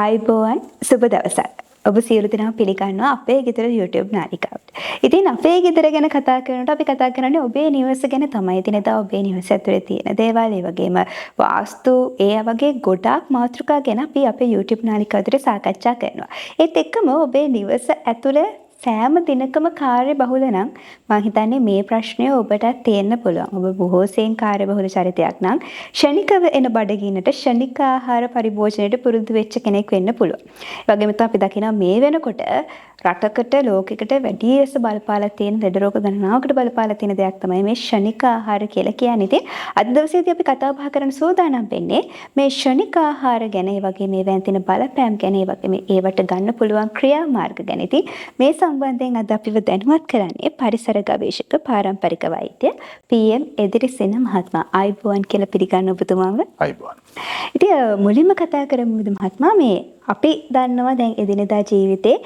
ආයුබෝවන් සුබ දවසක්. ඔබ සියලු දෙනාම පිළිගන්නවා අපේ ගෙදර YouTube නාලිකාවට. ඉතින් අපේ ගෙදර ගැන කතා කරනකොට අපි කතා කරන්නේ ඔබේ නිවස ගැන තමයි. එදිනෙදා ඔබේ නිවස ඇතුලේ තියෙන දේවල්, ඒ වගේම වාස්තු, ඒ වගේ ගොඩාක් මාතෘකා ගැන අපි අපේ YouTube නාලිකාවට සාකච්ඡා කරනවා. ඒත් එක්කම ඔබේ නිවස ඇතුලේ සෑම දිනකම කාර්ය බහුල නම් මම හිතන්නේ මේ ප්‍රශ්නය ඔබට තියෙන්න පුළුවන්. ඔබ බොහෝ සෙයින් කාර්ය බහුල චරිතයක් නම් ෂණිකව එන බඩගින්නට ෂණික ආහාර පරිභෝජනයට පුරුදු වෙච්ච කෙනෙක් වෙන්න පුළුවන්. ඒ වගේම තමයි අපි දකිනවා මේ වෙනකොට රටකට ලෝකයකට වැඩි ලෙස බලපාලා තියෙන ලෙඩ රෝග ගණනාවකට බලපාලා තියෙන දෙයක් තමයි මේ ෂණික ආහාර කියලා කියන්නේ. ඉතින් අද දවසේදී අපි කතා බහ කරන්න සූදානම් වෙන්නේ මේ ෂණික ආහාර ගැන, ඒ වගේ මේවෙන් තියෙන බලපෑම් ගැන, ඒ වගේ මේ ඒවට ගන්න පුළුවන් ක්‍රියාමාර්ග ගැන. ඉතින් මේ සම්බන්ධයෙන් අද අපිව දැනුවත් කරන්නේ පරිසර ගවේෂක පාරම්පරික වෛද්‍ය PM එදිරිසේන මහත්මයා. ආයුබෝවන් කියලා පිළිගන්න ඔබතුමාව. ආයුබෝවන්. ඉතින් මුලින්ම කතා කරමු මහත්මයා, මේ අපි දන්නවා දැන් එදිනෙදා ජීවිතේ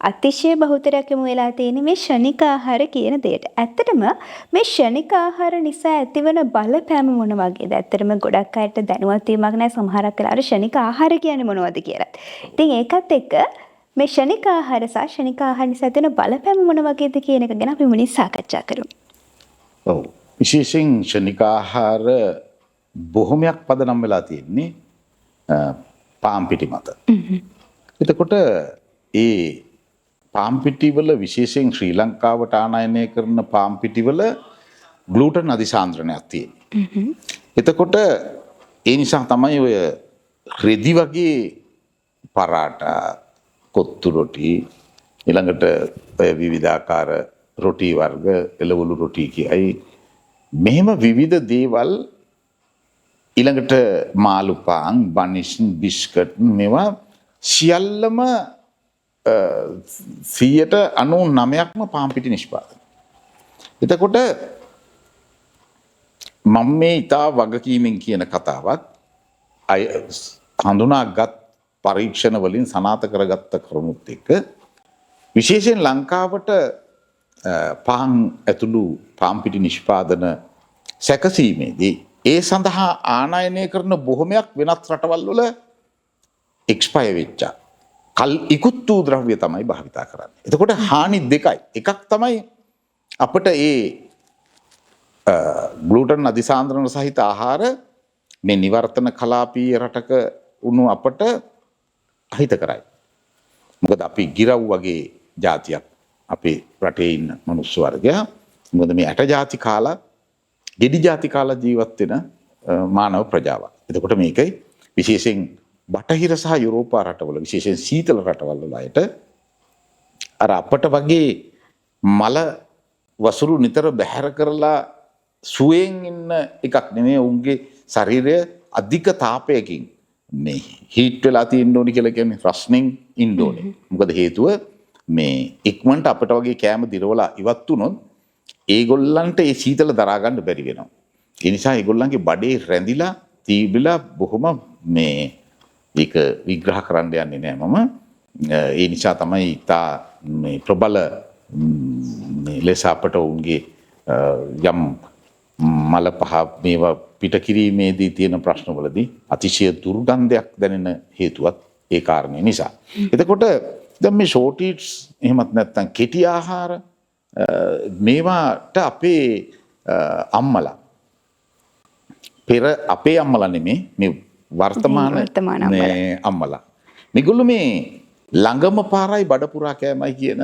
අතිශය බහුතරයක් යොමු වෙලා තියෙන මේ ෂණික ආහාර කියන දෙයට. ඇත්තටම මේ ෂණික ආහාර නිසා ඇතිවන බලපෑම මොන වගේද? ඇත්තටම ගොඩක් අයට දැනුවත් වීමක් නැහැ සමහරක් වෙලාවට ෂණික ආහාර කියන්නේ මොනවද කියලා. ඉතින් ඒකත් එක්ක මේ ෂණික ආහාර සහ ෂණික ආහාර නිසා ඇතිවන බලපෑම මොන වගේද කියන එක ගැන අපි මුලින් සාකච්ඡා කරමු. ඔව්. විශේෂයෙන් ෂණික ආහාර බොහොමයක් පදනම් වෙලා තියෙන්නේ පාම් පිටි මත. එතකොට ඒ පාම් පිටිවල විශේෂයෙන් ශ්‍රී ලංකාවට ආනයනය කරන පාම් පිටිවල ග්ලූටන් අධිසාන්ද්‍රණයක් තියෙනවා. එතකොට ඒ නිසා තමයි ඔය රෙදි වගේ පරාටා, කොත්තු රොටි, ඊළඟට ඔය විවිධාකාර රොටි වර්ග, එළවලු රොටි කියයි, මෙහෙම විවිධ දේවල්, ඊළඟට මාළු පාන්, බනිස්, බිස්කට්, මේවා සියල්ලම 99%ක්ම පාම් පිටි නිෂ්පාදනය. එතකොට මම මේ ඉතා වගකීමෙන් කියන කතාවක් හඳුනාගත් පරීක්ෂණ වලින් සනාථ කරගත්ත කරුණුත් එක්ක විශේෂයෙන් ලංකාවට පාන් ඇතුළු පාම් පිටි නිෂ්පාදන සැකසීමේදී ඒ සඳහා ආනයනය කරන බොහොමයක් වෙනත් රටවල් වල එක්ස්පයර් වෙච්ච කල් ඉක්ුත් වූ ද්‍රව්‍ය තමයි භාවිතා කරන්නේ. එතකොට හානි දෙකයි. එකක් තමයි අපිට ඒ ග්ලූටන් අධිසාන්ද්‍රණ සහිත ආහාර මේ නිවර්තන කලාපීය රටක වුණු අපට අහිත කරයි. මොකද අපි ගිරව් වගේ ජාතියක් අපේ රටේ ඉන්න මනුස්ස වර්ගයා. මොකද මේ ඇට ජාති කාලා, ගෙඩි ජාති කාලා ජීවත් වෙන මානව ප්‍රජාවක්. එතකොට මේකයි විශේෂයෙන් බටහිර සහ යුරෝපා රටවල, විශේෂයෙන් සීතල රටවල් වල අයට අර අපට වගේ මල වසුරු නිතර බැහැර කරලා සුවයෙන් ඉන්න එකක් නෙමෙයි. උන්ගේ ශරීරය අධික තාපයකින් මේ හීට් වෙලා තියෙන්න ඕනි කියලා කියන්නේ රස්නෙන් ඉන්න ඕනේ. මොකද හේතුව මේ ඉක්මනට අපට වගේ කෑම දිරවලා ඉවත් වුණොත් ඒගොල්ලන්ට ඒ සීතල දරා ගන්න බැරි වෙනවා. ඒ නිසා ඒගොල්ලන්ගේ බඩේ රැඳිලා තීබිලා බොහොම මේ ඒක විග්‍රහ කරන්න යන්නේ නෑ මම. ඒ නිසා තමයි ඉතා මේ ප්‍රබල මේ ලෙස අපට උන්ගේ යම් මල පහ මේවා පිට කිරීමේදී තියෙන ප්‍රශ්නවලදී අතිශය දුර්ගන්ධයක් දැනෙන හේතුවත් ඒ කාරණේ නිසා. එතකොට දැන් මේ ෂෝට් ඊට්ස් එහෙමත් නැත්නම් කෙටි ආහාර මේවාට අපේ අම්මලා, පෙර අපේ අම්මලා නෙමේ, මේ වර්තමාන අම්මලා, මේගොල්ලෝ මේ ළඟම පාරයි බඩ පුරා කෑමයි කියන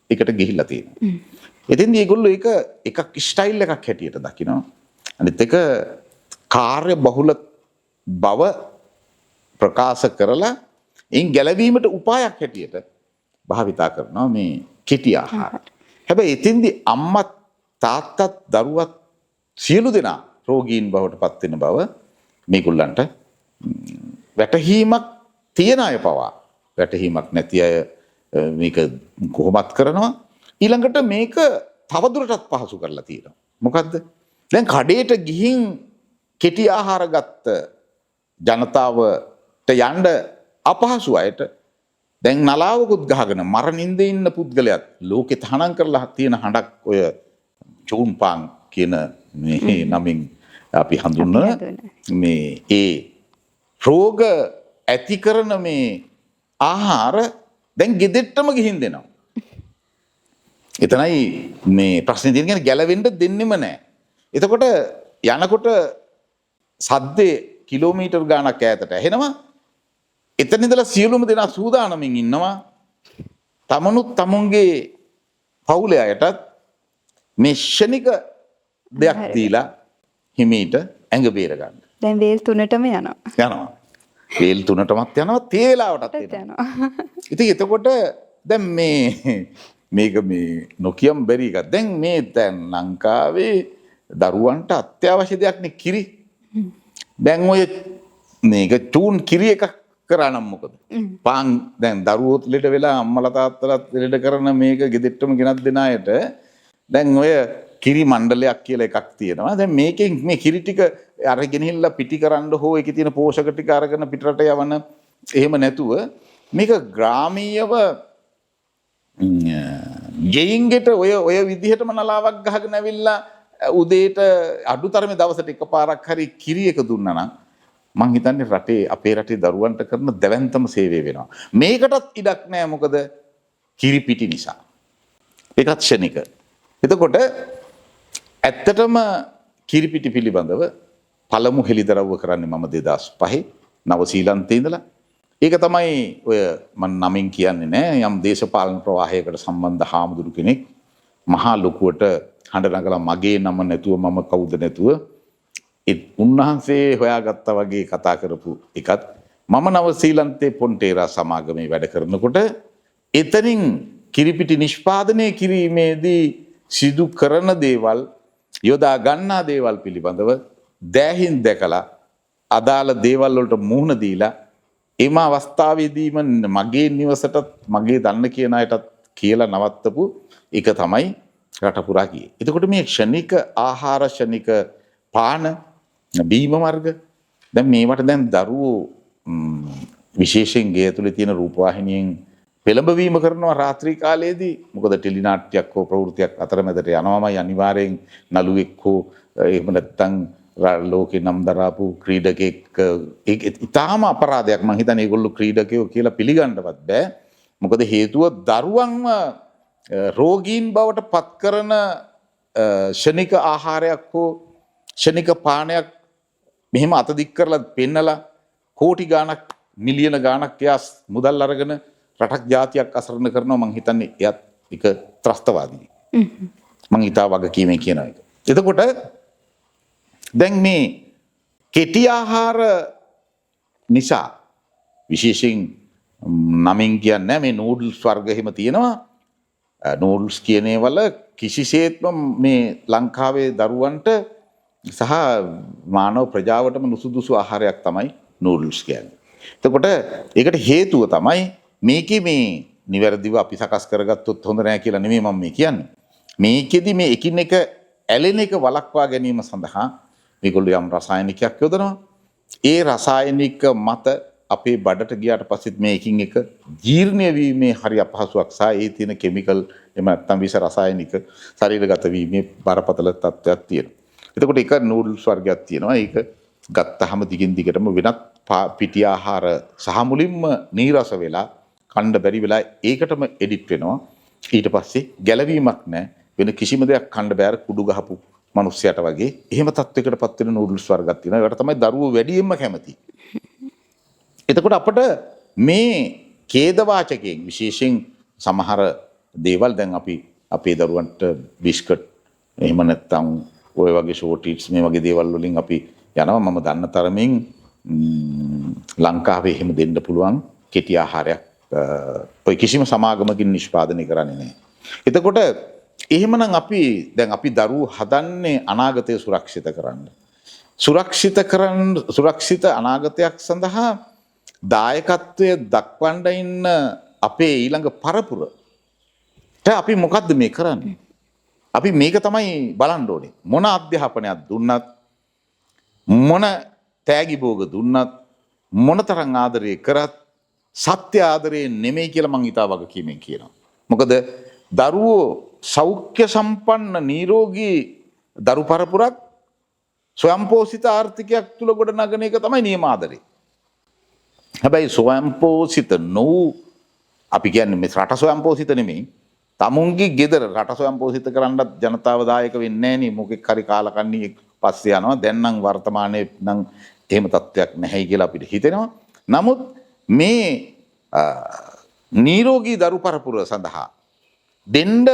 එකට ගිහිල්ලා තියෙනවා. එතෙන්දී ඒගොල්ලෝ ඒක එකක් ස්ටයිල් එකක් හැටියට දකිනවා. අනිත් එක කාර්ය බහුල බව ප්‍රකාශ කරලා එයින් ගැලවීමට උපායක් හැටියට භාවිතා කරනවා මේ කෙටි ආහාර. හැබැයි එතෙන්දී අම්මත් තාත්තත් දරුවත් සියලු දෙනා රෝගීන් බවට පත් වෙන බව මේගොල්ලන්ට වැටහීමක් තියෙන අය පවා වැටහීමක් නැති අය මේක කොහොමත් කරනවා. ඊළඟට මේක තවදුරටත් පහසු කරලා තියෙනවා. මොකද්ද? දැන් කඩේට ගිහින් කෙටි ආහාර ගත්ත ජනතාවට යන්න අපහසු අයට දැන් නලාවකුත් ගහගෙන මරණින්ද ඉන්න පුද්ගලයාත් ලෝකෙ තහනම් කරලා තියෙන හඬක් ඔය චූන්පාන් කියන මේ නමින් අපි හඳුන්වන මේ ඒ රෝග ඇති කරන මේ ආහාර දැන් ගෙදෙට්ටම ගිහින් දෙනවා. එතනයි මේ ප්‍රශ්නේ තියෙන කියන්නේ ගැලවෙන්න දෙන්නෙම නැහැ. එතකොට යනකොට සද්දේ කිලෝමීටර් ගාණක් ඈතට ඇහෙනවා. එතන ඉඳලා සියලුම දෙනා සූදානමින් ඉන්නවා. තමනුත් තමුන්ගේ පවුලේ අයටත් මේ ෂණික දෙයක් දීලා හිමීට ඇඟ බේර ගන්න. දැන් වේල් 3ටම යනවා. යනවා. වේල් 3ටමත් යනවා, තේ වේලාවටත් යනවා. ඉතින් එතකොට දැන් මේක මේ නොකියම් බැරි එකක්. දැන් මේ දැන් ලංකාවේ දරුවන්ට අත්‍යවශ්‍ය දෙයක් නේ කිරි. දැන් ඔය මේක චූන් කිරි එකක් කරා නම් මොකද? පාන් දැන් දරුවෝත් ලෙඩ වෙලා අම්මලා තාත්තලාත් ලෙඩ කරන මේක ගෙදෙට්ටම ගෙනත් දෙන අයට දැන් ඔය කිරි මණ්ඩලයක් කියලා එකක් තියෙනවා. දැන් මේකෙන් මේ කිරි ටික අරගෙන හිල්ලා පිටි කරන්න හෝ ඒකේ තියෙන පෝෂක ටික අරගෙන පිටරට යවන එහෙම නැතුව මේක ග්‍රාමීයව ගෙයින්ගෙට ඔය විදිහටම නලාවක් ගහගෙන ඇවිල්ලා උදේට අඩුතරමේ දවසට එකපාරක් හරි කිරි එක දුන්නා නම් මං හිතන්නේ අපේ රටේ දරුවන්ට කරන දැවැන්තම සේවය වෙනවා. මේකටත් ඉඩක් නැහැ මොකද කිරි පිටි නිසා. ඒකත් ෂණික. එතකොට ඇත්තටම කිරි පිටි පිළිබඳව පළමු හෙළිදරව්ව කරන්නේ මම 2005 නව ශ්‍රීලන්තේ ඉඳලා. ඒක තමයි ඔය මම නමින් කියන්නේ නෑ යම් දේශපාලන ප්‍රවාහයකට සම්බන්ධ හාමුදුරු කෙනෙක් මහා ලොකුවට හඬ නගලා මගේ නම නැතුව මම කවුද නැතුව උන්වහන්සේ හොයාගත්තා වගේ කතා කරපු එකත් මම නව ශ්‍රීලන්තේ පොන්ටේරා සමාගමේ වැඩ කරනකොට එතනින් කිරිපිටි නිෂ්පාදනය කිරීමේදී සිදු කරන දේවල් යොදා ගන්නා දේවල් පිළිබඳව දෑහින් දැකලා අදාළ දේවල් වලට මුහුණ දීලා එම අවස්ථාවේදීම මගේ නිවසටත් මගේ දන්න කියන අයටත් කියලා නවත්තපු එක තමයි රට පුරා ගියේ. එතකොට මේ ක්ෂණික ආහාර ක්ෂණික පාන බීම වර්ග දැන් මේවට දැන් දරුවෝ විශේෂයෙන් ගේ ඇතුලේ තියෙන රූපවාහිනියෙන් පෙළඹවීම කරනවා රාත්‍රී කාලයේදී. මොකද ටෙලි නාට්‍යයක් හෝ ප්‍රවෘත්තියක් අතරමැදට යනවාමයි අනිවාර්යෙන් නළුවෙක් හෝ එහෙම නැත්නම් ලෝකේ නම් දරාපු ක්‍රීඩකෙක් ඒක ඉතාම අපරාධයක්. මං හිතන්නේ ඒගොල්ලෝ ක්‍රීඩකයෝ කියලා පිළිගන්නවත් බෑ. මොකද හේතුව දරුවන්ව රෝගීන් බවට පත් කරන ෂණික ආහාරයක් හෝ ෂණික පානයක් මෙහෙම අත දික් කරලා පෙන්නලා කෝටි ගාණක් මිලියන ගාණක් යාස් මුදල් අරගෙන රටක් ජාතියක් අසරණ කරනවා. මං හිතන්නේ එයත් එක ත්‍රස්තවාදී. මං හිතා වගකීමෙන් කියන එක. එතකොට දැන් මේ කෙටි ආහාර නිසා විශේෂයෙන් නමින් කියන්නේ මේ නූඩල්ස් වර්ග එහෙම තියෙනවා. නූඩල්ස් කියන ඒවල කිසිසේත්ම මේ ලංකාවේ දරුවන්ට සහ මානව ප්‍රජාවටම නුසුදුසු ආහාරයක් තමයි නූඩල්ස් කියන්නේ. එතකොට ඒකට හේතුව තමයි මේකේ මේ නිවැරදිව අපි සකස් කරගත්තොත් හොඳ නෑ කියලා නෙමෙයි මම මේ කියන්නේ. මේකෙදි මේ එකින් එක ඇලෙන එක වළක්වා ගැනීම සඳහා මේගොල්ලෝ යම් රසායනිකයක් යොදනවා. ඒ රසායනික මත අපේ බඩට ගියාට පස්සෙත් මේ එකින් එක ජීර්ණය වීමේ හරි අපහසුයක් සහ ඒ තියෙන කිමිකල් එහෙම නැත්නම් විස රසායනික ශරීරගත වීමේ බරපතල තත්ත්වයක් තියෙනවා. එතකොට එක නූඩල්ස් වර්ගයක් තියෙනවා. ඒක ගත්තාම දිගින් දිගටම වෙනත් පිටි ආහාර සහ මුලින්ම නීරස වෙලා කන්න බැරි වෙලා ඒකටම එඩිට් වෙනවා. ඊට පස්සේ ගැලවීමක් නැහැ. වෙන කිසිම දෙයක් කන්න බැර කුඩු ගහපු මිනිස්සයාට වගේ එහෙම තත්වයකටපත් වෙන නූඩල්ස් වර්ගයක් තියෙනවා. ඒකට තමයි දරුවෝ වැඩියෙන්ම කැමති. එතකොට අපිට මේ ඛේද වාචකයෙන් විශේෂයෙන් සමහර දේවල් දැන් අපි අපේ දරුවන්ට බිස්කට් එහෙම නැත්නම් ඔය වගේ ෂෝට් ඊට්ස් මේ වගේ දේවල් වලින් අපි යනවා. මම දන්න තරමින් ලංකාවේ එහෙම දෙන්න පුළුවන් කෙටි ආහාරයක් ඔය කිසිම සමාගමකින් නිෂ්පාදනය කරන්නේ නැහැ. එතකොට එහෙමනම් අපි දරුවෝ හදන්නේ අනාගතය සුරක්ෂිත කරන්න. සුරක්ෂිත අනාගතයක් සඳහා දායකත්වය දක්වන්න ඉන්න අපේ ඊළඟ පරපුරට අපි මොකද්ද මේ කරන්නේ? අපි මේක තමයි බලන්න ඕනේ. මොන අධ්‍යාපනයක් දුන්නත් මොන තෑගි භෝග දුන්නත් මොනතරම් ආදරය කරත් සත්‍ය ආදරේ නෙමෙයි කියලා මං හිතා වගකීමෙන් කියනවා. මොකද දරුවෝ සෞඛ්‍ය සම්පන්න නිරෝගී දරු පරපුරක් ස්වයංපෝෂිත ආර්ථිකයක් තුල ගොඩ නගන එක තමයි නියම ආදරේ. හැබැයි ස්වයංපෝෂිත නොවූ අපි කියන්නේ මේ රට ස්වයංපෝෂිත නෙමෙයි. තමුන්ගේ ගෙදර රට ස්වයංපෝෂිත කරන්නත් ජනතාව දායක වෙන්නේ නැහැ නේ. මොකෙක් හරි කාලකන්ණියෙක් පස්සේ යනවා. දැන් නම් වර්තමානයේ නම් එහෙම තත්ත්වයක් නැහැයි කියලා අපිට හිතෙනවා. නමුත් මේ නිරෝගී දරු පරපුර සඳහා දෙන්න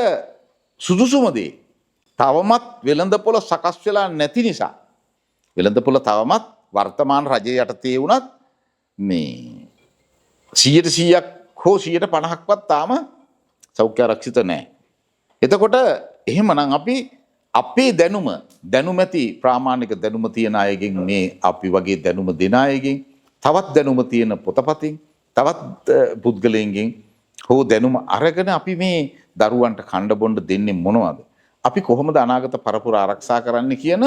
සුදුසුම දේ තවමත් වෙළඳපොළ සකස් වෙලා නැති නිසා වෙළඳපොළ තවමත් වර්තමාන රජයේ යටතේ වුණත් මේ 100%ක් හෝ 50%ක්වත් තාම සෞඛ්‍ය ආරක්ෂිත නැහැ. එතකොට එහෙමනම් අපි අපේ දැනුමැති ප්‍රාමාණික දැනුම තියන අයගෙන් මේ අපි වගේ දැනුම දෙන අයගෙන් තවත් දැනුම තියෙන පොතපතින් තවත් පුද්ගලයන්ගෙන් හෝ දැනුම අරගෙන අපි මේ දරුවන්ට කණ්ඩ බොණ්ඩ දෙන්නේ මොනවද? අපි කොහොමද අනාගත පරපුර ආරක්ෂා කරන්න කියන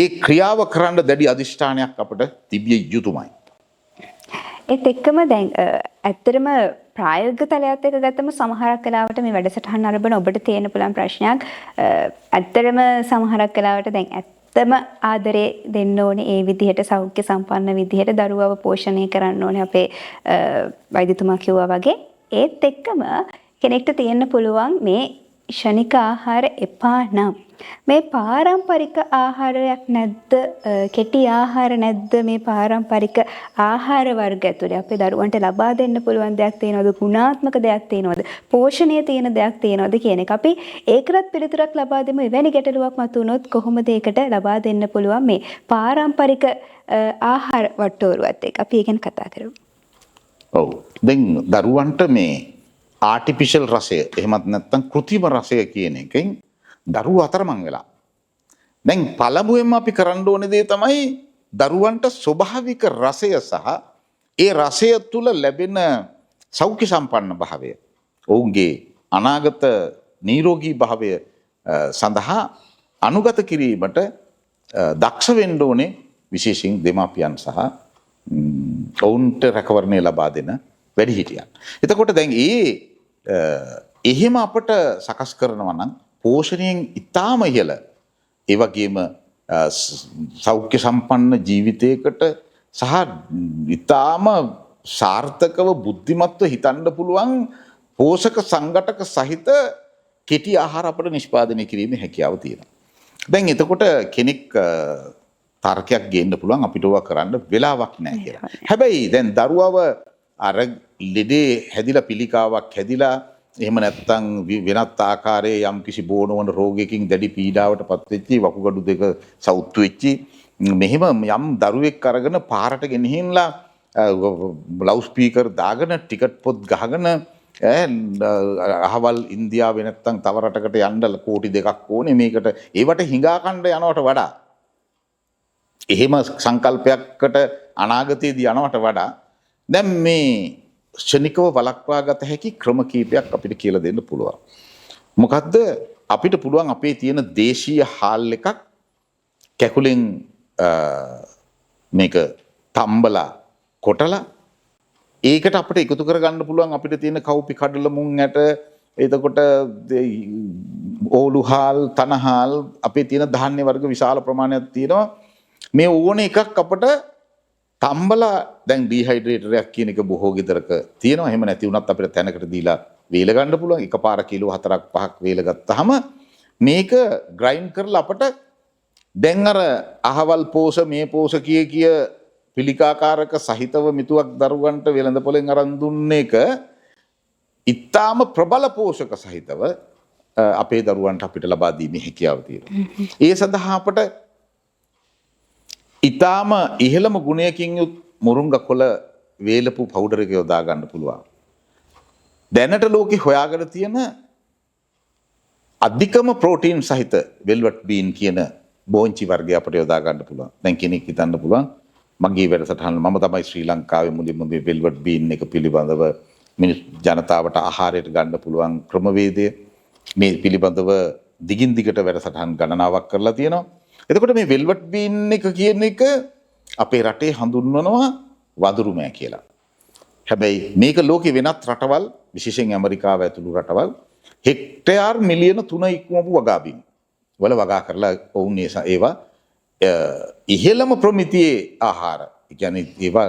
ඒ ක්‍රියාව කරන්න දැඩි අධිෂ්ඨානයක් අපට තිබිය යුතුමයි. ඒත් එක්කම දැන් ඇත්තටම ප්‍රායෝගික තලයත් එක්ක ගත්තම සමහරක් වෙලාවට මේ වැඩසටහන අරබන ඔබට තේරෙන්න පුළුවන් ප්‍රශ්නයක් ඇත්තටම සමහරක් වෙලාවට දැන් ඇත්තම ආදරේ දෙන්න ඕනේ ඒ විදිහට සෞඛ්‍ය සම්පන්න විදිහට දරුවව පෝෂණය කරන්න ඕනේ අපේ වෛද්‍යතුමා කිව්වා වගේ. ඒත් එක්කම කෙනෙක්ට තියෙන්න පුළුවන් මේ ක්ෂණික ආහාර එපා නම් මේ පාරම්පරික ආහාරයක් නැද්ද කෙටි ආහාර නැද්ද මේ පාරම්පරික ආහාර වර්ග ඇතුලේ අපේ දරුවන්ට ලබා දෙන්න පුළුවන් දෙයක් තියෙනවද ගුණාත්මක දෙයක් තියෙනවද පෝෂණය තියෙන දෙයක් තියෙනවද කියන එක අපි ඒකටත් පිළිතුරක් ලබා දෙමු. එවැනි ගැටලුවක් මතුනොත් කොහොමද ඒකට ලබා දෙන්න පුළුවන් මේ පාරම්පරික ආහාර වට්ටෝරුවත් එක්ක අපි ඒක ගැන කතා කරමු. ඔව්. දැන් දරුවන්ට මේ ආටිෆිෂල් රසය එහෙමත් නැත්නම් කෘත්‍රිම රසය කියන එකෙන් දරුවෝ අතරමං වෙලා. දැන් පළමුවෙන්ම අපි කරන්න ඕනේ දේ තමයි දරුවන්ට ස්වභාවික රසය සහ ඒ රසය තුල ලැබෙන සෞඛ්‍ය සම්පන්න භාවය ඔවුන්ගේ අනාගත නිරෝගී භාවය සඳහා අනුගත කිරීමට දක්ෂ වෙන්න ඕනේ විශේෂයෙන් දෙමාපියන් සහ ඔවුන්ට රැකවරණය ලබා දෙන වැඩිහිටියන්. එතකොට දැන් එහෙම අපට සකස් කරනවා නම් පෝෂණයෙන් ඉතාම ඉහළ ඒ වගේම සෞඛ්‍ය සම්පන්න ජීවිතයකට සහ ඉතාම සාර්ථකව බුද්ධිමත්ව හිතන්න පුළුවන් පෝෂක සංඝටක සහිත කෙටි ආහාර අපට නිෂ්පාදනය කිරීමේ හැකියාව තියෙනවා. දැන් එතකොට කෙනෙක් තර්කයක් ගේන්න පුළුවන් අපිට ඕවා කරන්න වෙලාවක් නැහැ කියලා. හැබැයි දැන් දරුවව අර ලෙඩේ හැදිලා පිළිකාවක් හැදිලා එහෙම නැත්නම් වෙනත් ආකාරයේ යම් කිසි බෝනවන රෝගයකින් දැඩි පීඩාවට පත් වෙච්චි වකුගඩු දෙක සවුත්තු වෙච්චි මෙහෙම යම් දරුවෙක් අරගෙන පාරට ගෙනහින්ලා ලවුඩ් ස්පීකර් දාගෙන ටිකට් පොත් ගහගෙන අහවල් ඉන්දියාවේ නැත්නම් තව රටකට යන්න කෝටි 2ක් ඕනේ මේකට ඒවට හිඟා කණ්ඩ යනවට වඩා එහෙම සංකල්පයකට අනාගතයේදී යනවට වඩා දැන් මේ ක්ෂණිකව වළක්වා ගත හැකි ක්‍රම කීපයක් අපිට කියලා දෙන්න පුළුවන්. මොකද්ද අපිට පුළුවන් අපේ තියෙන දේශීය හාල් එකක් කැකුලෙන් මේක තම්බලා කොටලා ඒකට අපිට එකතු කරගන්න පුළුවන් අපිට තියෙන කවුපි කඩල මුං ඇට එතකොට ඕලු හාල් තන හාල් අපේ තියෙන ධාන්‍ය වර්ග විශාල ප්‍රමාණයක් තියෙනවා. මේ ඕන එකක් අපිට තම්බලා දැන් ඩීහයිඩ්‍රේටරයක් කියන එක බොහෝ ගෙදරක තියෙනවා. එහෙම නැති වුණත් අපිට තැනකට දීලා වේල ගන්න පුළුවන්. එකපාර කිලෝ 4ක් 5ක් වේල ගත්තාම මේක ග්‍රයින්ඩ් කරලා අපිට දැන් අර අහවල් පෝෂ මේ පෝෂ කිය පිළිකාකාරක සහිතව මිතුවක් දරුවන්ට වෙළඳපොලෙන් අරන් දුන්න එක ඉතාම ප්‍රබල පෝෂක සහිතව අපේ දරුවන්ට අපිට ලබා දීමේ හැකියාව තියෙනවා. ඒ සඳහා අපට ඉතාම ඉහළම ගුණයකින් යුත් මුරුංග කොළ වේලපු පවුඩර් එක යොදා ගන්න පුළුවන්. දැනට ලෝකෙ හොයාගෙන තියෙන අධිකම ප්‍රෝටීන් සහිත වෙල්වට් බීන් කියන බෝංචි වර්ගය අපිට යොදා ගන්න පුළුවන්. දැන් කෙනෙක් හිතන්න පුළුවන් මගේ වැඩසටහන මම තමයි ශ්‍රී ලංකාවේ මුලින්ම මේ වෙල්වට් බීන් එක පිළිබඳව මිනිස් ජනතාවට ආහාරයට ගන්න පුළුවන් ක්‍රමවේදය මේ පිළිබඳව දිගින් දිගට වැඩසටහන් ගණනාවක් කරලා තියෙනවා. එතකොට මේ වෙල්වට් බීන් එක කියන එක අපේ රටේ හඳුන්වනවා වඳුරුමෑ කියලා. හැබැයි මේක ලෝකේ වෙනත් රටවල් විශේෂයෙන් ඇමරිකාව ඇතුළු රටවල් හෙක්ටයාර් මිලියන 3 ඉක්මවපු වගා බිම් වල වගා කරලා ඔවුන් ඒවා ඉහළම ප්‍රමිතියේ ආහාර ඒ කියන්නේ ඒවා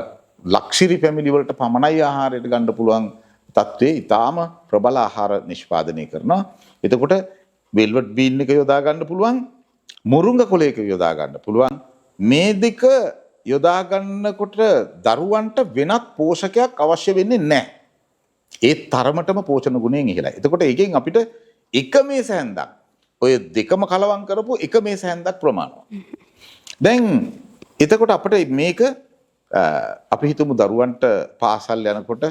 ලක්ෂරි ෆැමිලි වලට පමණයි ආහාරයට ගන්න පුළුවන් තත්ත්වයේ ඊටාම ප්‍රබල ආහාර නිෂ්පාදනය කරනවා. එතකොට වෙල්වට් බීන් එක යොදා ගන්න පුළුවන්, මුරුංග කොලයක යොදා ගන්න පුළුවන්. මේ දෙක යොදා ගන්නකොට දරුවන්ට වෙනත් පෝෂකයක් අවශ්‍ය වෙන්නේ නැහැ. ඒ තරමටම පෝෂණ ගුණයෙන් ඉහළයි. එතකොට ඒකෙන් අපිට එක මේස හැන්දක් ඔය දෙකම කලවම් කරපු එක මේස හැන්දක් ප්‍රමාණවත්. දැන් එතකොට අපිට මේක අපි හිතමු දරුවන්ට පාසල් යනකොට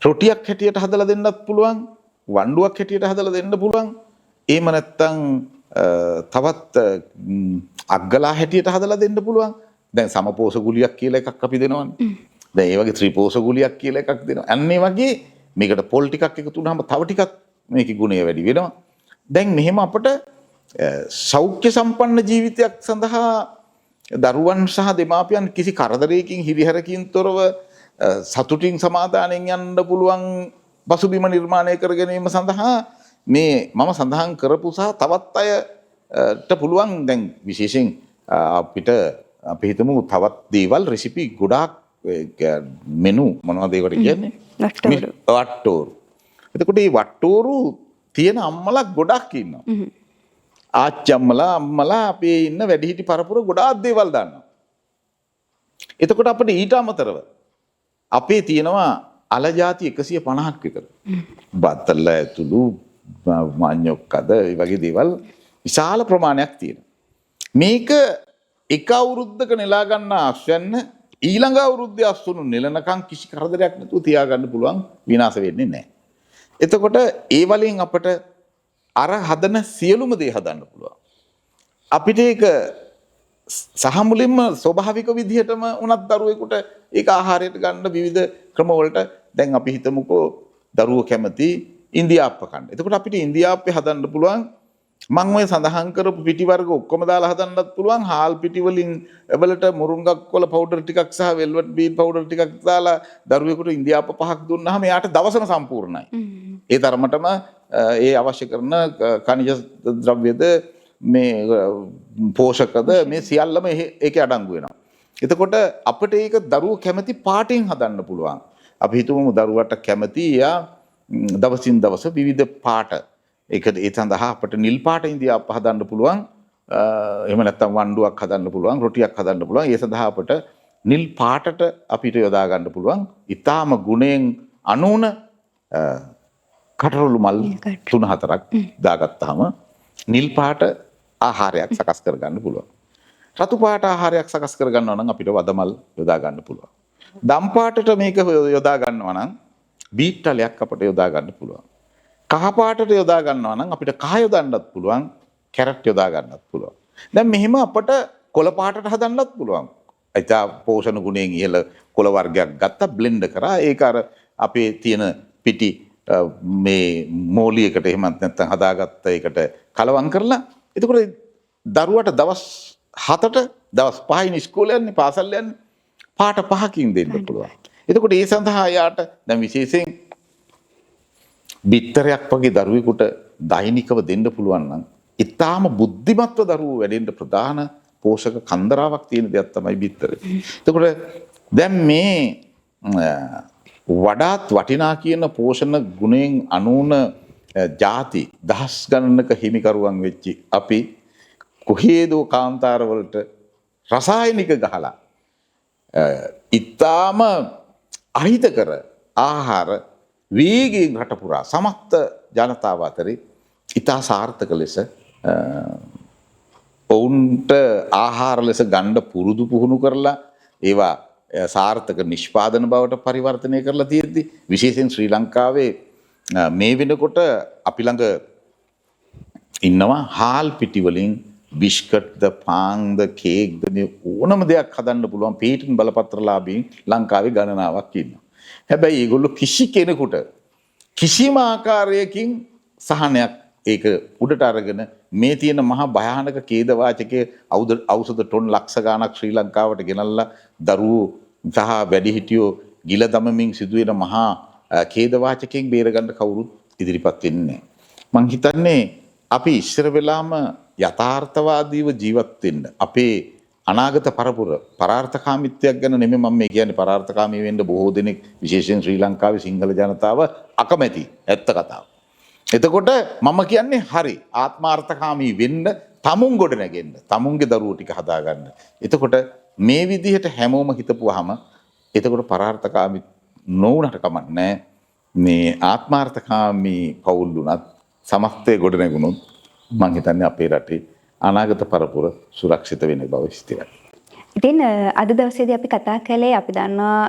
රොටියක් හැටියට හදලා දෙන්නත් පුළුවන්, වණ්ඩුවක් හැටියට හදලා දෙන්න පුළුවන්. එහෙම නැත්නම් තවත් අග්ගලා හැටියට හදලා දෙන්න පුළුවන්. දැන් සමපෝෂ ගුලියක් කියලා එකක් අපි දෙනවනේ. දැන් ඒ වගේ ත්‍රිපෝෂ ගුලියක් කියලා එකක් දෙනවා. අන්න ඒ වගේ මේකට පොල් ටිකක් එකතු වුනහම තව ටිකක් මේකේ ගුණය වැඩි වෙනවා. දැන් මෙහෙම අපට සෞඛ්‍ය සම්පන්න ජීවිතයක් සඳහා දරුවන් සහ දෙමාපියන් කිසි කරදරයකින් හිරිහැරකින් තොරව සතුටින් සමාදානයෙන් යන්න පුළුවන් පසුබිම නිර්මාණය කර ගැනීම සඳහා මේ මම සඳහන් කරපු සහ තවත් අයට පුළුවන් දැන් විශේෂයෙන් අපිට අපි හිතමු තවත් දේවල් රෙසිපි ගොඩාක් මෙනු මොනවද ඒකට කියන්නේ වට්ටෝරු. එතකොට මේ වට්ටෝරු තියෙන අම්මලා ගොඩක් ඉන්නවා. ආච්චි අම්මලා අපේ ඉන්න වැඩිහිටි පරපුර ගොඩාක් දේවල් දන්නවා. එතකොට අපිට ඊට අමතරව අපේ තියෙනවා අල ಜಾති 150ක් විතර. බත්තල ඇතුළු මාඤ්ඤොක්කද ඒ වගේ දේවල් විශාල ප්‍රමාණයක් තියෙනවා. මේක එක අවුරුද්දක නෙලා ගන්න ආශ්‍රයන්න ඊළඟ අවුරුද්දේ අස්සුණු නෙලනකම් කිසි කරදරයක් නැතුව තියාගන්න පුළුවන්, විනාශ වෙන්නේ නැහැ. එතකොට ඒ වලින් අපට අර හදන සියලුම දේ හදන්න පුළුවන්. අපිට ඒක සහ මුලින්ම ස්වභාවික විදිහටම උනත් දරුවෙකුට ඒක ආහාරයට ගන්න විවිධ ක්‍රම වලට දැන් අපි හිතමුකෝ දරුවෝ කැමති ඉන්දියාප්ප කන්න. එතකොට අපිට ඉන්දියාප්පේ හදන්න පුළුවන්. මම ඔය සඳහන් කරපු පිටි වර්ග ඔක්කොම දාලා හදන්නත් පුළුවන්. හාල් පිටි වලින් වලට මුරුංගක් කොළ පවුඩර් ටිකක් සහ වෙල්වට් බීන් පවුඩර් ටිකක් දාලා දරුවෙකුට ඉන්දියාප්ප පහක් දුන්නාම එයාට දවසම සම්පූර්ණයි. ඒ තරමටම ඒ අවශ්‍ය කරන ඛනිජ ද්‍රව්‍යද මේ පෝෂකද මේ සියල්ලම ඒකේ අඩංගු වෙනවා. එතකොට අපිට ඒක දරුවෝ කැමති පාටින් හදන්න පුළුවන්. අපි හිතමු දරුවට කැමති යා දවසින් දවස විවිධ පාට. ඒක ඒ සඳහා අපිට නිල් පාට ඉන්දියාප්ප හදන්න පුළුවන්. එහෙම නැත්නම් වණ්ඩුවක් හදන්න පුළුවන්, රොටියක් හදන්න පුළුවන්. ඒ සඳහා අපිට නිල් පාටට අපිට යොදා ගන්න පුළුවන්. ඊටාම ගුණයෙන් අනුන කටරළු මල් 3-4ක් දාගත්තාම නිල් පාට ආහාරයක් සකස් කර ගන්න පුළුවන්. රතු පාට ආහාරයක් සකස් කර ගන්නවා නම් අපිට වදමල් යොදා ගන්න පුළුවන්. දම් පාටට මේක යොදා ගන්නවා නම් බීට් තලයක් අපිට යොදා ගන්න පුළුවන්. කහ පාටට යොදා ගන්නවා නම් අපිට කහ යොදන්නත් පුළුවන්, කැරට් යොදා ගන්නත් පුළුවන්. දැන් මෙහෙම අපිට කොළ පාටට හදන්නත් පුළුවන්. අයිතා පෝෂණ ගුණයෙන් ඉහළ කොළ වර්ගයක් ගත්තා, බ්ලෙන්ඩ් කරා. ඒක අර අපේ තියෙන පිටි මේ මෝලියකට එහෙමත් නැත්නම් හදාගත්ත එකට කලවම් කරලා එතකොට දරුවට දවස් 7ට දවස් 5යින් ඉස්කෝලේ යන්නේ, පාසල් යන්නේ පාට 5කින් දෙන්න පුළුවන්. එතකොට ඒ සඳහා යාට දැන් විශේෂයෙන් බිත්තරයක් වගේ දරුවෙකුට දෛනිකව දෙන්න පුළුවන් නම් ඊටාම බුද්ධිමත්ව දරුවෝ වැඩෙන්න ප්‍රධාන පෝෂක කන්දරාවක් තියෙන දෙයක් තමයි බිත්තරය. එතකොට දැන් මේ වඩාත් වටිනා කියන පෝෂණ ගුණයෙන් අනුන ಜಾති දහස් ගණනක හිමිකරුවන් වෙච්චි අපි කොහේදෝ කාන්තාරවලට රසායනික ගහලා ඊටාම අහිතකර ආහාර වේගයෙන් රට පුරා සමස්ත ජනතාව අතරේ ඉතා සාර්ථක ලෙස ඔවුන්ට ආහාර ලෙස ගන්න පුරුදු පුහුණු කරලා ඒවා සාර්ථක නිෂ්පාදන බවට පරිවර්තනය කරලා තියෙද්දි විශේෂයෙන් ශ්‍රී ලංකාවේ මේ වෙනකොට අපි ළඟ ඉන්නවා හාල් පිටි වලින් බිස්කට්ද පාන්ද කේක්ද මේ ඕනම දෙයක් හදන්න පුළුවන් පේටන්ට් බලපත්‍රලාභීන් ලංකාවේ ගණනාවක් ඉන්නවා. හැබැයි ඒගොල්ලෝ කිසි කෙනෙකුට කිසිම ආකාරයකින් සහනයක් ඒක උඩට අරගෙන මේ තියෙන මහා භයානක ඛේද වාචකයේ ඖෂධ ටොන් ලක්ෂ ගණක් ශ්‍රී ලංකාවට ගෙනල්ලා දරුවෝ සහ වැඩිහිටියෝ ගිල දමමින් සිදුවෙන මහා ඛේද වාචකයෙන් බේරගන්න කවුරුත් ඉදිරිපත් වෙන්නේ නැහැ. මං හිතන්නේ අපි ඉස්සර වෙලාම යථාර්ථවාදීව ජීවත් වෙන්න අපේ අනාගත පරපුර පරාර්ථකාමීත්වයක් ගැන නෙමෙයි මම මේ කියන්නේ. පරාර්ථකාමී වෙන්න බොහෝ දෙනෙක් විශේෂයෙන් ශ්‍රී ලංකාවේ සිංහල ජනතාව අකමැති. ඇත්ත කතාව. එතකොට මම කියන්නේ හරි ආත්මාර්ථකාමී වෙන්න තමුන් ගොඩ නැගෙන්න. තමුන්ගේ දරුවෝ ටික හදාගන්න. එතකොට මේ විදිහට හැමෝම හිතපුවාම එතකොට පරාර්ථකාමී නොවුනට කමක් නැහැ. මේ ආත්මාර්ථකාමී පවුල් උනත් සමස්තය ගොඩ නැගුණොත් මං හිතන්නේ අපේ රටේ අනාගත පරපුර සුරක්ෂිත වෙන බව ස්ථිරයි. ඉතින් අද දවසේදී අපි කතා කළේ අපි දන්නවා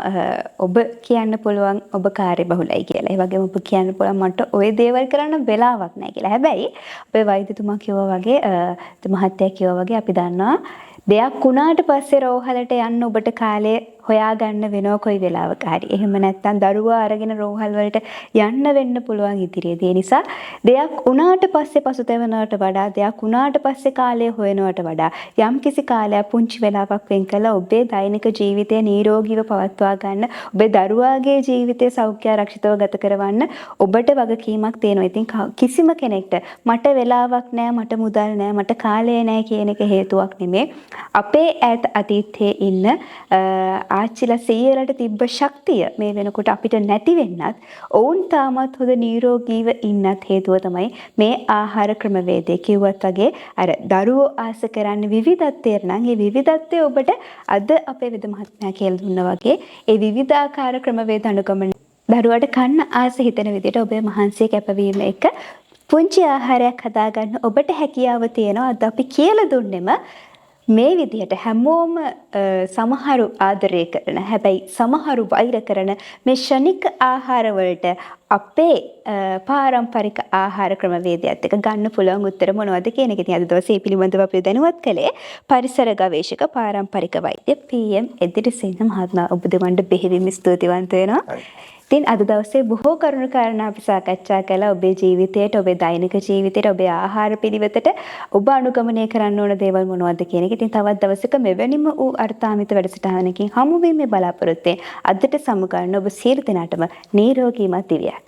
ඔබ කියන්න පුළුවන් ඔබ කාර්යබහුලයි කියලා. ඒ වගේම ඔබ කියන්න පුළුවන් මට ওই දේවල් කරන්න වෙලාවක් නැහැ කියලා. හැබැයි අපේ වෛද්‍යතුමා කිව්වා වගේ මහත්තයා කිව්වා වගේ අපි දන්නවා දෙයක් වුණාට පස්සේ රෝහලට යන්න ඔබට කාලේ හොයාගන්න වෙනවා කොයි වෙලාවක හරි. එහෙම නැත්නම් දරුවා අරගෙන රෝහල් වලට යන්න වෙන්න පුළුවන් ඉදිරියේදී. ඒ නිසා දෙයක් වුණාට පස්සේ පසුතැවෙනවට වඩා දෙයක් වුණාට පස්සේ කාලය හොයනවට වඩා යම්කිසි කාලයක් පුංචි වෙලාවක් වෙන් කළා ඔබේ දෛනික ජීවිතය නිරෝගීව පවත්වා ගන්න, ඔබේ දරුවාගේ ජීවිතය සෞඛ්‍ය ආරක්ෂිතව ගත කරවන්න ඔබට වගකීමක් තියෙනවා. ඉතින් කිසිම කෙනෙක්ට මට වෙලාවක් නැහැ, මට මුදල් නැහැ, මට කාලය නැහැ කියන එක හේතුවක් නෙමෙයි. අපේ ඈත අතීතයේ ඉන්න ආච්චිලා සීයලට තිබ්බ ශක්තිය මේ වෙනකොට අපිට නැති වෙන්නත් ඔවුන් තාමත් හොඳ නිරෝගීව ඉන්නත් හේතුව තමයි මේ ආහාර ක්‍රමවේදය. කිව්වත් වගේ අර දරුවෝ ආස කරන්නේ විවිධත්වය නම් ඒ විවිධත්වය ඔබට අද අපේ වෙද මහත්මයා කියලා දුන්නා වගේ ඒ විවිධාකාර ක්‍රමවේද අනුගමනය දරුවට කන්න ආස හිතෙන විදිහට ඔබේ මහන්සිය කැපවීම එක පුංචි ආහාරයක් හදාගන්න ඔබට හැකියාව තියෙනවා. අද අපි කියලා දුන්නෙම මේ විදිහට හැමෝම සමහරු ආදරය කරන හැබැයි සමහරු වෛර කරන මේ ශනික ආහාර වලට අපේ පාරම්පරික ආහාර ක්‍රමවේදයත් එක්ක ගන්න පුළුවන් උත්තර මොනවද කියන එක. ඉතින් අද දවසේ මේ පිළිබඳව අපි දැනුවත් කළේ පරිසර ගවේෂක පාරම්පරික වෛද්‍ය PM එදිරිසේන මහත්මයා. ඔබ දෙවන්ට බෙහෙවින්ම ස්තුතිවන්ත වෙනවා. ඉතින් අද දවසේ බොහෝ කරුණු කාරණා අපි සාකච්ඡා කළා. ඔබේ ජීවිතයට, ඔබේ දෛනික ජීවිතයට, ඔබේ ආහාර පිළිවෙතට ඔබ අනුගමනය කරන්න ඕන දේවල් මොනවද කියන එක. ඉතින් තවත් දවසක මෙවැනිම වූ අර්ථාන්විත වැඩසටහනකින් හමු වෙන්නේ බලාපොරොත්තු වෙන්නේ. අදට සමු ගන්න ඔබ සියලු දෙනාටම නිරෝගීමත් දිවියක්.